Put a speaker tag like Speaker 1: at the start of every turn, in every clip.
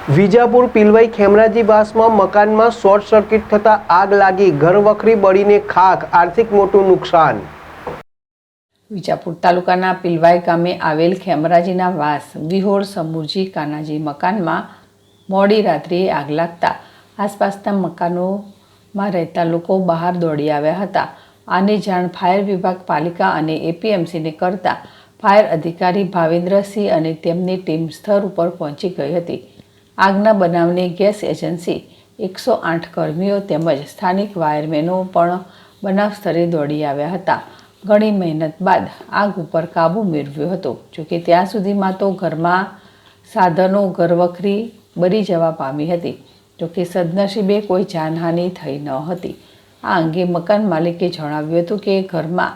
Speaker 1: વિજાપુર પિલવાઈ ખેમરાજીવાસમાં મકાનમાં short circuit થતા આગ લાગી, ઘરવખરી બળીને ખાખ, આર્થિક મોટું નુકસાન।
Speaker 2: વિજાપુર તાલુકાના પિલવાઈ ગામે આવેલ ખેમરાજીના વાસ વિહોળ સમુરજી કાનાજી મકાનમાં મોડી રાત્રિએ આગ લાગતા આસપાસના મકાનોમાં રહેતા લોકો બહાર દોડી આવ્યા હતા। આની જાણ ફાયર વિભાગ, પાલિકા અને એપીએમસીને કરતા ફાયર અધિકારી ભાવેન્દ્રસિંહ અને તેમની ટીમ સ્થળ ઉપર પહોંચી ગઈ હતી। આગના બનાવને ગેસ એજન્સી, 108 કર્મીઓ તેમજ સ્થાનિક વાયરમેનો પણ બનાવ સ્થળે દોડી આવ્યા હતા। ઘણી મહેનત બાદ આગ ઉપર કાબૂ મેળવ્યો હતો। જોકે ત્યાં સુધીમાં તો ઘરમાં સાધનો, ઘરવખરી બળી જવા પામી હતી। જોકે સદનસીબે કોઈ જાનહાનિ થઈ ન હતી। આ અંગે મકાન માલિકે જણાવ્યું હતું કે ઘરમાં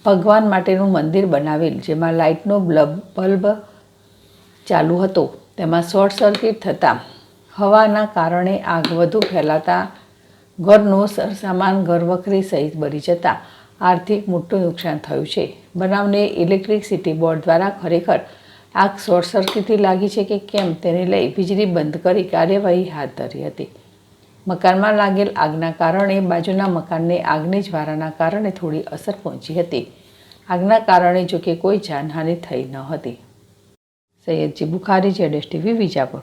Speaker 2: ભગવાન માટેનું મંદિર બનાવેલ, જેમાં લાઇટનો બલ્બ ચાલુ હતો, તેમાં શોર્ટ સર્કિટ થતાં હવાના કારણે આગ વધુ ફેલાતા ઘરનો સરસામાન, ઘરવખરી સહિત બળી જતા આર્થિક મોટું નુકસાન થયું છે। બનાવને ઇલેક્ટ્રિસિટી બોર્ડ દ્વારા ખરેખર આગ શોર્ટ સર્કિટથી લાગી છે કે કેમ તેને લઈ વીજળી બંધ કરી કાર્યવાહી હાથ ધરી હતી। મકાનમાં લાગેલ આગના કારણે બાજુના મકાનને આગની જ્વાળાના કારણે થોડી અસર પહોંચી હતી। આગના કારણે જોકે કોઈ જાનહાનિ થઈ ન હતી। સૈયદજી બુખારી, ZSTV, વિજાપુર।